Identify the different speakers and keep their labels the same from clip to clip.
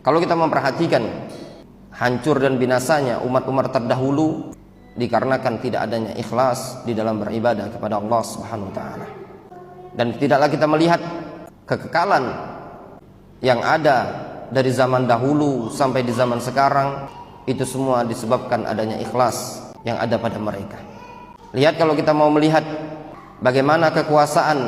Speaker 1: Kalau kita memperhatikan hancur dan binasanya umat-umat terdahulu dikarenakan tidak adanya ikhlas di dalam beribadah kepada Allah Subhanahu wa taala. Dan tidaklah kita melihat kekekalan yang ada dari zaman dahulu sampai di zaman sekarang, itu semua disebabkan adanya ikhlas yang ada pada mereka. Lihat kalau kita mau melihat bagaimana kekuasaan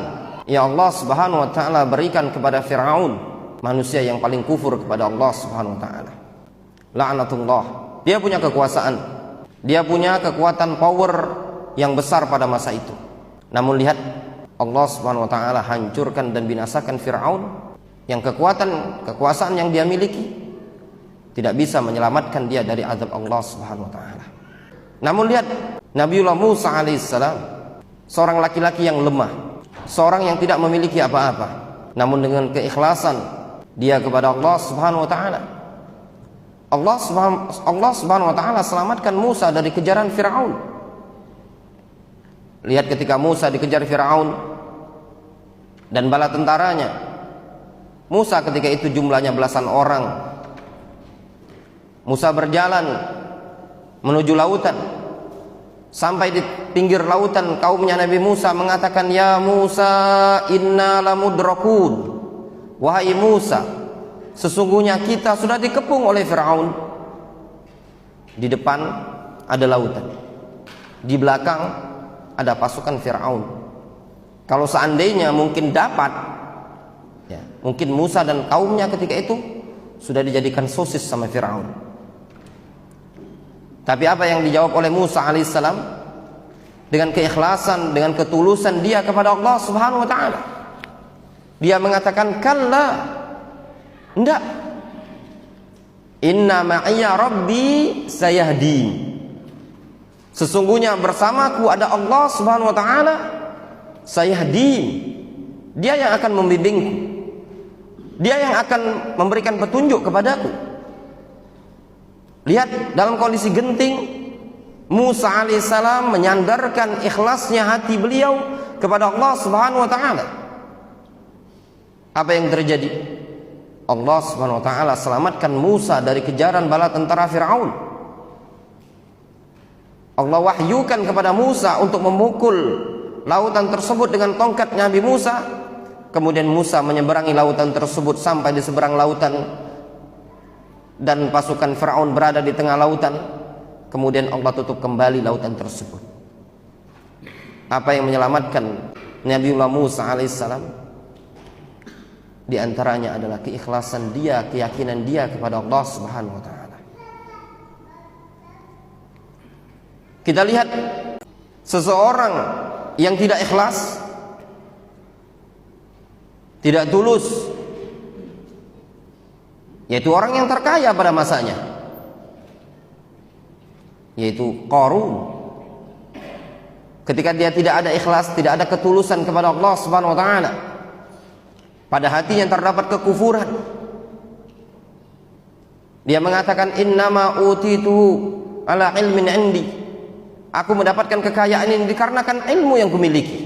Speaker 1: yang Allah Subhanahu wa taala berikan kepada Firaun, manusia yang paling kufur kepada Allah Subhanahu wa taala. La'natullah. Dia punya kekuasaan, dia punya kekuatan power yang besar pada masa itu. Namun lihat, Allah Subhanahu wa taala hancurkan dan binasakan Firaun yang kekuasaan yang dia miliki tidak bisa menyelamatkan dia dari azab Allah Subhanahu wa taala. Namun lihat Nabiullah Musa alaihissalam, seorang laki-laki yang lemah, seorang yang tidak memiliki apa-apa, namun dengan keikhlasan dia kepada Allah Subhanahu wa taala, Allah Subhanahu wa taala selamatkan Musa dari kejaran Firaun. Lihat ketika Musa dikejar Firaun dan bala tentaranya, Musa ketika itu jumlahnya belasan orang. Musa berjalan menuju lautan. Sampai di pinggir lautan, kaumnya Nabi Musa mengatakan, "Ya Musa, inna lamudrakun." Wahai Musa, sesungguhnya kita sudah dikepung oleh Firaun. Di depan ada lautan, di belakang ada pasukan Firaun. Kalau seandainya mungkin dapat, ya, mungkin Musa dan kaumnya ketika itu sudah dijadikan sosis sama Firaun. Tapi apa yang dijawab oleh Musa alaihissalam? Dengan keikhlasan, dengan ketulusan dia kepada Allah Subhanahu wa taala, dia mengatakan, "Kalla, enggak. Inna ma'iya rabbi sayahdin." Sesungguhnya bersamaku ada Allah Subhanahu wa taala, sayahdin. Dia yang akan membimbingku, dia yang akan memberikan petunjuk kepadaku. Lihat, dalam kondisi genting, Musa alaihissalam menyandarkan ikhlasnya hati beliau kepada Allah Subhanahu wa taala. Apa yang terjadi? Allah Subhanahu wa taala selamatkan Musa dari kejaran bala tentara Firaun. Allah wahyukan kepada Musa untuk memukul lautan tersebut dengan tongkat Nabi Musa. Kemudian Musa menyeberangi lautan tersebut sampai di seberang lautan, dan pasukan Firaun berada di tengah lautan. Kemudian Allah tutup kembali lautan tersebut. Apa yang menyelamatkan Nabiullah Musa alaihissalam? Di antaranya adalah keikhlasan dia, keyakinan dia kepada Allah Subhanahu wa taala. Kita lihat seseorang yang tidak ikhlas, tidak tulus, yaitu orang yang terkaya pada masanya, yaitu Qarun. Ketika dia tidak ada ikhlas, tidak ada ketulusan kepada Allah Subhanahu wa taala, pada hatinya terdapat kekufuran, dia mengatakan, "Innama utitu ala ilmin indi." Aku mendapatkan kekayaan ini dikarenakan ilmu yang kumiliki,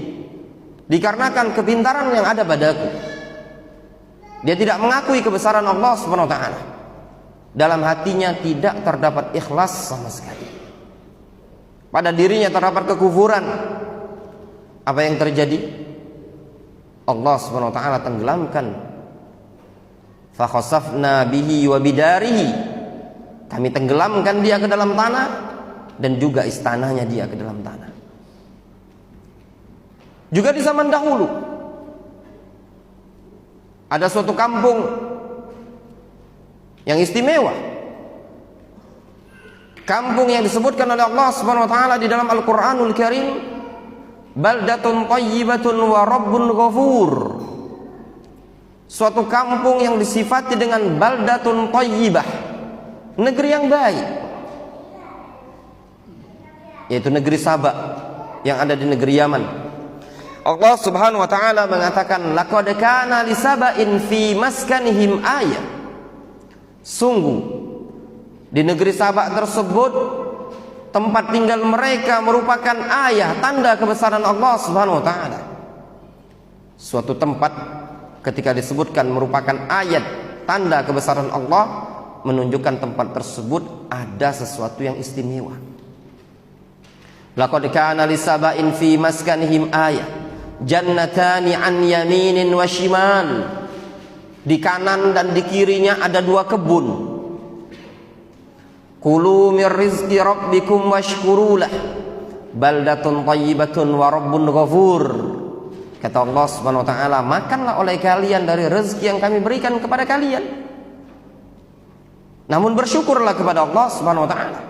Speaker 1: dikarenakan kepintaran yang ada padaku. Dia tidak mengakui kebesaran Allah Subhanahu wa taala. Dalam hatinya tidak terdapat ikhlas sama sekali. Pada dirinya terdapat kekufuran. Apa yang terjadi? Allah Subhanahu wa taala tenggelamkan. Fa khasafna bihi wa bidarihi. Kami tenggelamkan dia ke dalam tanah dan juga istananya dia ke dalam tanah. Juga di zaman dahulu ada suatu kampung yang istimewa, kampung yang disebutkan oleh Allah Subhanahu wa taala di dalam Al-Qur'anul Karim, baldatun thayyibatun wa rabbun ghafur. Suatu kampung yang disifati dengan baldatun thayyibah, negeri yang baik, yaitu negeri Saba yang ada di negeri Yaman. Allah Subhanahu wa taala mengatakan, laqad kana li saba'in fi maskanihim ayah. Sungguh di negeri Saba tersebut, tempat tinggal mereka merupakan ayah, tanda kebesaran Allah Subhanahu wa taala. Suatu tempat ketika disebutkan merupakan ayat tanda kebesaran Allah, menunjukkan tempat tersebut ada sesuatu yang istimewa. Laqad kana lisaba'in fi maskanihim ayah, jannatani an yaminin wa shimal. Di kanan dan di kirinya ada dua kebun. Kulu mir rizqi rabbikum washkurulah, baldatun thayyibatun wa rabbun ghafur. Kata Allah Subhanahu wa taala, makanlah oleh kalian dari rezeki yang kami berikan kepada kalian, namun bersyukurlah kepada Allah Subhanahu wa taala.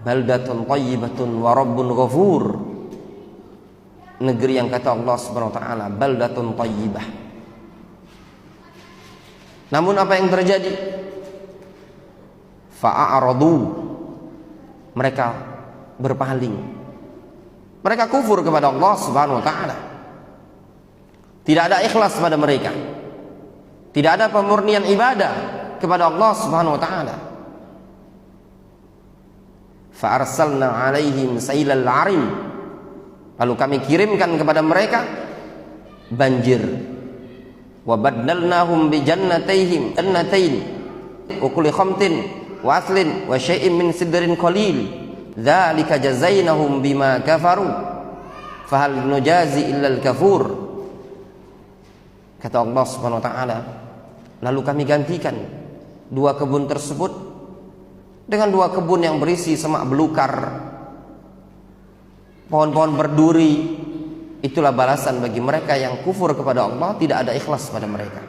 Speaker 1: Baldatun thayyibatun wa rabbun ghafur. Negeri yang kata Allah Subhanahu wa taala baldatun thayyibah. Namun apa yang terjadi? Fa'aradu, mereka berpaling, mereka kufur kepada Allah Subhanahu wa taala. Tidak ada ikhlas pada mereka, tidak ada pemurnian ibadah kepada Allah Subhanahu wa taala. Fa'arsalna 'alaihim sailal 'arim, lalu kami kirimkan kepada mereka banjir. Wa badalnahum bi jannatayhim jannatain ukuli khamtin wa aslin wa syai'in min sidrin qalil, dzalika jazainahum bima kafaru fahal nujazi illa al-kafur. Kata Allah Subhanahu wa taala, lalu kami gantikan dua kebun tersebut dengan dua kebun yang berisi semak belukar, pohon-pohon berduri. Itulah balasan bagi mereka yang kufur kepada Allah, tidak ada ikhlas pada mereka.